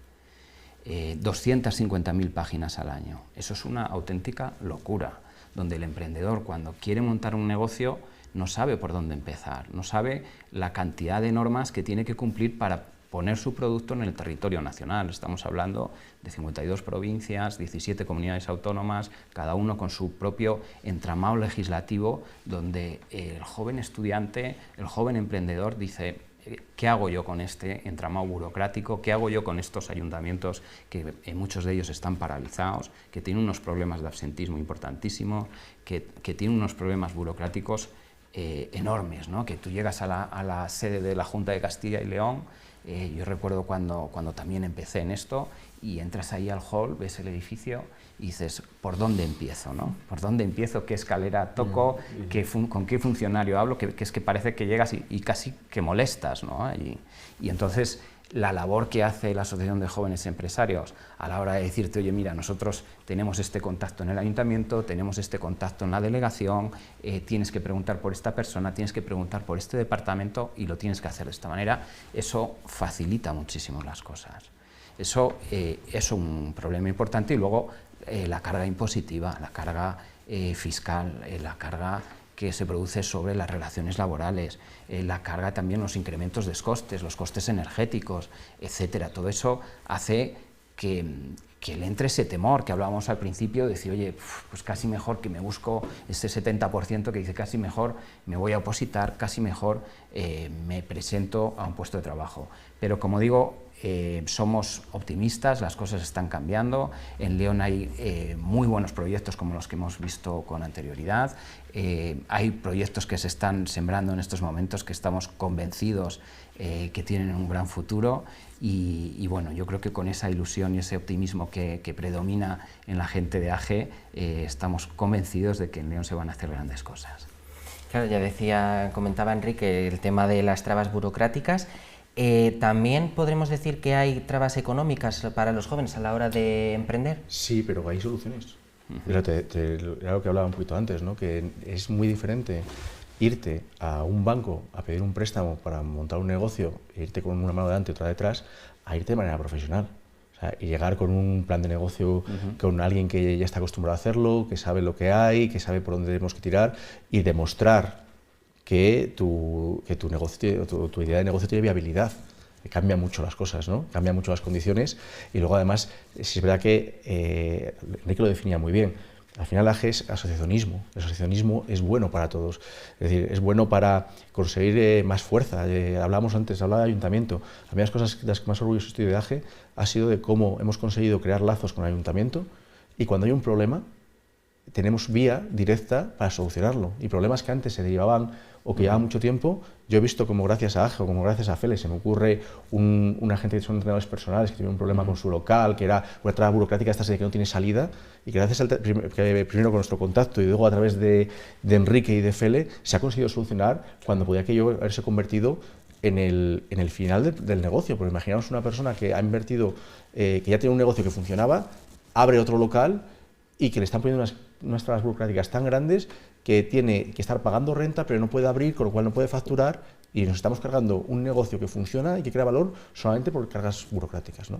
250.000 páginas al año. Eso es una auténtica locura, donde el emprendedor, cuando quiere montar un negocio, no sabe por dónde empezar, no sabe la cantidad de normas que tiene que cumplir para poner su producto en el territorio nacional. Estamos hablando de 52 provincias, 17 comunidades autónomas, cada uno con su propio entramado legislativo, donde el joven estudiante, el joven emprendedor dice: ¿qué hago yo con este entramado burocrático? ¿Qué hago yo con estos ayuntamientos que muchos de ellos están paralizados, que tienen unos problemas de absentismo importantísimos, que tienen unos problemas burocráticos enormes, ¿no? Que tú llegas a la sede de la Junta de Castilla y León, yo recuerdo cuando también empecé en esto, y entras ahí al hall, ves el edificio y dices, ¿por dónde empiezo, no? ¿Por dónde empiezo? ¿Qué escalera toco? ¿Con qué funcionario hablo? Que es que parece que llegas y casi que molestas, ¿no? Y entonces la labor que hace la Asociación de Jóvenes Empresarios a la hora de decirte: oye, mira, nosotros tenemos este contacto en el ayuntamiento, tenemos este contacto en la delegación, tienes que preguntar por esta persona, tienes que preguntar por este departamento y lo tienes que hacer de esta manera, eso facilita muchísimo las cosas. Eso es un problema importante. Y luego la carga impositiva, la carga fiscal, la carga que se produce sobre las relaciones laborales, la carga también, los incrementos de costes, los costes energéticos, etcétera. Todo eso hace que le entre ese temor que hablábamos al principio, de decir: oye, pues casi mejor que me busco ese 70% que dice casi mejor me voy a opositar, casi mejor me presento a un puesto de trabajo. Pero como digo, somos optimistas, las cosas están cambiando. En León hay muy buenos proyectos como los que hemos visto con anterioridad. Hay proyectos que se están sembrando en estos momentos que estamos convencidos que tienen un gran futuro y bueno, yo creo que con esa ilusión y ese optimismo que predomina en la gente de AGE, estamos convencidos de que en León se van a hacer grandes cosas. Claro, ya comentaba Enrique, el tema de las trabas burocráticas. ¿También podremos decir que hay trabas económicas para los jóvenes a la hora de emprender? Sí, pero hay soluciones. Era lo que hablaba un poquito antes, ¿no? Que es muy diferente irte a un banco a pedir un préstamo para montar un negocio, e irte con una mano delante y otra detrás, a irte de manera profesional. O sea, y llegar con un plan de negocio, con alguien que ya está acostumbrado a hacerlo, que sabe lo que hay, que sabe por dónde tenemos que tirar, y demostrar que tu negocio, tu idea de negocio tiene viabilidad. Cambia mucho las cosas, ¿no? Cambia mucho las condiciones, y luego además, sí es verdad que Enrique lo definía muy bien. Al final AGE es asociacionismo. El asociacionismo es bueno para todos, es decir, es bueno para conseguir más fuerza. Hablábamos antes, hablaba de ayuntamiento. A mí las cosas de las que más orgulloso estoy de AGE ha sido de cómo hemos conseguido crear lazos con el ayuntamiento, y cuando hay un problema tenemos vía directa para solucionarlo. Y problemas que antes se derivaban o que llevaban mucho tiempo, yo he visto como gracias a AGE o como gracias a FELE, se me ocurre una gente que son entrenadores personales que tiene un problema con su local, que era una traba burocrática esta de que no tiene salida, y que gracias primero con nuestro contacto y luego a través de Enrique y de FELE se ha conseguido solucionar cuando podía aquello haberse convertido en el final del negocio. Porque imaginaos una persona que ha invertido, que ya tiene un negocio que funcionaba, abre otro local y que le están poniendo unas unas trabas burocráticas tan grandes que tiene que estar pagando renta, pero no puede abrir, con lo cual no puede facturar, y nos estamos cargando un negocio que funciona y que crea valor solamente por cargas burocráticas, ¿no?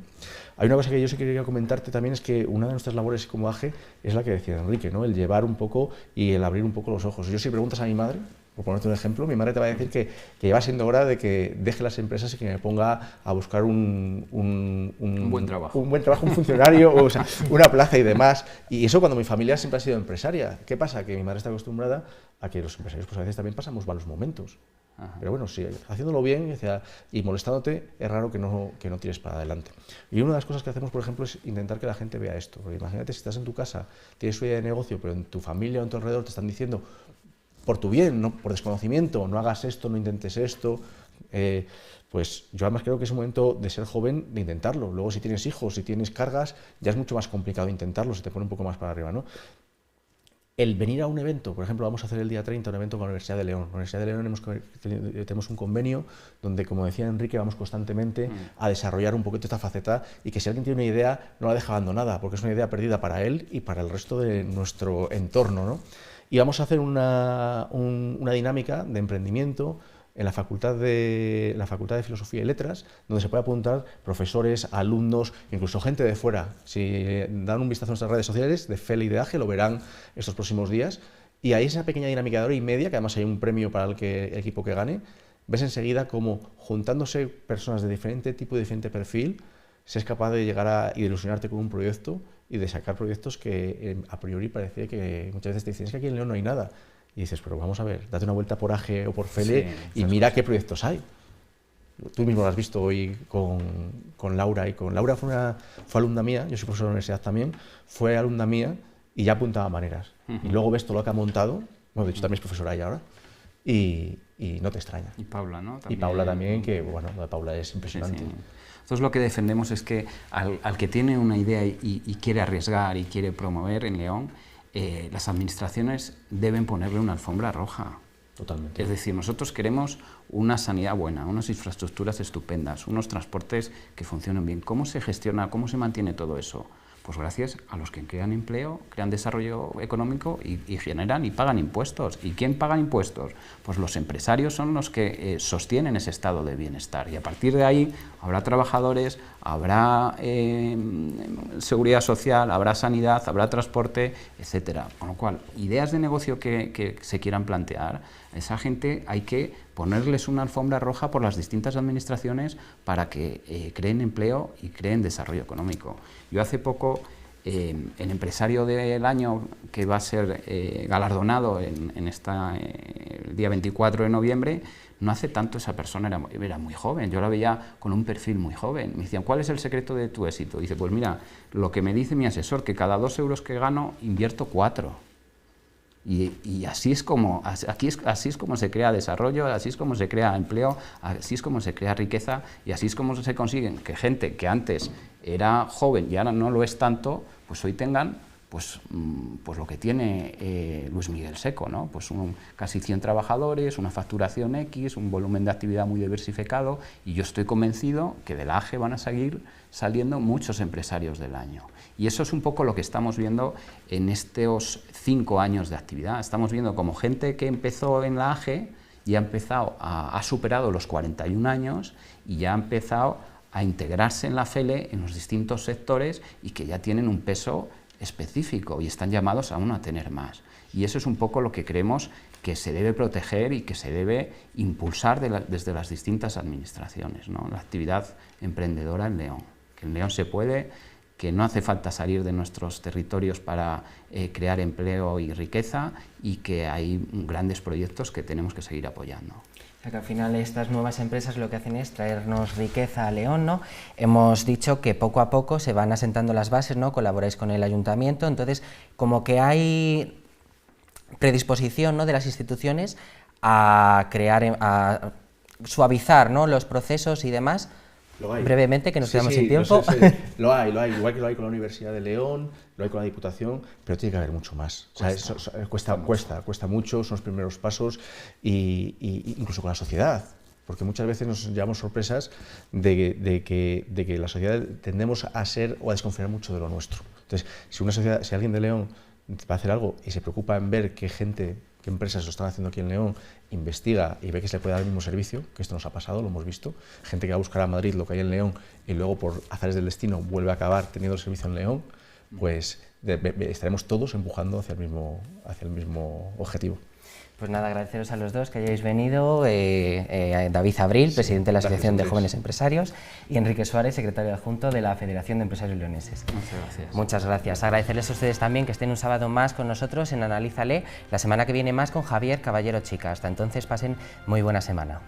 Hay una cosa que yo sí quería comentarte también, es que una de nuestras labores como AGE es la que decía Enrique, ¿no? El llevar un poco y el abrir un poco los ojos. Yo, si preguntas a mi madre, por ponerte un ejemplo, mi madre te va a decir que ya va siendo hora de que deje las empresas y que me ponga a buscar un buen trabajo. Un buen trabajo, un funcionario, o sea, una plaza y demás. Y eso cuando mi familia siempre ha sido empresaria. ¿Qué pasa? Que mi madre está acostumbrada a que los empresarios pues a veces también pasamos malos momentos. Ajá. Pero bueno, sí, haciéndolo bien y molestándote, es raro que no tires para adelante. Y una de las cosas que hacemos, por ejemplo, es intentar que la gente vea esto. Porque imagínate si estás en tu casa, tienes tu idea de negocio, pero en tu familia o en tu alrededor te están diciendo, por tu bien, no por desconocimiento, no hagas esto, no intentes esto, pues yo además creo que es un momento de ser joven, de intentarlo. Luego si tienes hijos, si tienes cargas, ya es mucho más complicado intentarlo, se te pone un poco más para arriba, ¿no? El venir a un evento, por ejemplo, vamos a hacer el día 30 un evento con la Universidad de León. La Universidad de León tenemos un convenio donde, como decía Enrique, vamos constantemente a desarrollar un poquito esta faceta, y que si alguien tiene una idea no la deja abandonada, porque es una idea perdida para él y para el resto de nuestro entorno, ¿no? Y vamos a hacer una dinámica de emprendimiento en la Facultad de Filosofía y Letras, donde se puede apuntar profesores, alumnos, incluso gente de fuera. Si dan un vistazo a nuestras redes sociales de FELE y de AGE, lo verán estos próximos días. Y ahí esa pequeña dinámica de hora y media, que además hay un premio para el equipo que gane, ves enseguida cómo, juntándose personas de diferente tipo y diferente perfil, se es capaz de llegar a ilusionarte con un proyecto y de sacar proyectos que a priori parecía que muchas veces te dicen, es que aquí en León no hay nada. Y dices, pero vamos a ver, date una vuelta por AGE o por FELE, sí, y mira qué proyectos hay. Tú mismo lo has visto hoy con Laura, y con Laura fue alumna mía, yo soy profesor de la universidad también, fue alumna mía y ya apuntaba maneras. Y luego ves todo lo que ha montado, bueno, de hecho también es profesora ella ahora, y no te extraña. Y Paula, ¿no? También, y Paula también, que bueno, lo de Paula es impresionante. Sí, sí. Entonces lo que defendemos es que al que tiene una idea y quiere arriesgar y quiere promover en León, las administraciones deben ponerle una alfombra roja. Totalmente. Es decir, nosotros queremos una sanidad buena, unas infraestructuras estupendas, unos transportes que funcionen bien. ¿Cómo se gestiona, cómo se mantiene todo eso? Pues gracias a los que crean empleo, crean desarrollo económico y generan y pagan impuestos. ¿Y quién paga impuestos? Pues los empresarios son los que sostienen ese estado de bienestar. Y a partir de ahí habrá trabajadores, habrá seguridad social, habrá sanidad, habrá transporte, etcétera. Con lo cual, ideas de negocio que se quieran plantear, a esa gente hay que ponerles una alfombra roja por las distintas administraciones para que creen empleo y creen desarrollo económico. Yo hace poco, el empresario del año que va a ser galardonado el día 24 de noviembre, no hace tanto esa persona era muy joven, yo la veía con un perfil muy joven. Me decían, ¿cuál es el secreto de tu éxito? Dice, pues mira, lo que me dice mi asesor, que cada 2 euros que gano invierto 4. Y así es como se crea desarrollo, así es como se crea empleo, así es como se crea riqueza, y así es como se consiguen que gente que antes era joven y ahora no lo es tanto, pues hoy tengan pues lo que tiene Luis Miguel Seco, ¿no? Pues casi 100 trabajadores, una facturación X, un volumen de actividad muy diversificado, y yo estoy convencido que de la AGE van a seguir saliendo muchos empresarios del año. Y eso es un poco lo que estamos viendo en estos 5 años de actividad. Estamos viendo como gente que empezó en la AGE ya ha superado los 41 años y ya ha empezado a integrarse en la FELE en los distintos sectores, y que ya tienen un peso específico y están llamados aún a tener más. Y eso es un poco lo que creemos que se debe proteger y que se debe impulsar desde las distintas administraciones, ¿no? La actividad emprendedora en León. Que en León se puede, que no hace falta salir de nuestros territorios para crear empleo y riqueza, y que hay grandes proyectos que tenemos que seguir apoyando. O sea, que al final estas nuevas empresas lo que hacen es traernos riqueza a León, ¿no? Hemos dicho que poco a poco se van asentando las bases, ¿no? Colaboráis con el ayuntamiento, entonces como que hay predisposición, ¿no?, de las instituciones a suavizar, ¿no?, los procesos y demás. Lo hay. Brevemente, que nos quedamos sin tiempo. Lo hay, igual que lo hay con la Universidad de León, lo hay con la Diputación, pero tiene que haber mucho más. Cuesta mucho, son los primeros pasos, y incluso con la sociedad, porque muchas veces nos llevamos sorpresas de que la sociedad tendemos a ser o a desconfiar mucho de lo nuestro. Entonces, si alguien de León va a hacer algo y se preocupa en ver qué empresas lo están haciendo aquí en León, investiga y ve que se le puede dar el mismo servicio, que esto nos ha pasado, lo hemos visto, gente que va a buscar a Madrid lo que hay en León y luego por azares del destino vuelve a acabar teniendo el servicio en León, pues estaremos todos empujando hacia el mismo objetivo. Pues nada, agradeceros a los dos que hayáis venido, David Abril, presidente de la Asociación de Jóvenes Empresarios, y Enrique Suárez, secretario adjunto de la Federación de Empresarios Leoneses. Muchas gracias. Muchas gracias. Agradecerles a ustedes también que estén un sábado más con nosotros en Analízale, la semana que viene más con Javier Caballero Chica. Hasta entonces pasen muy buena semana.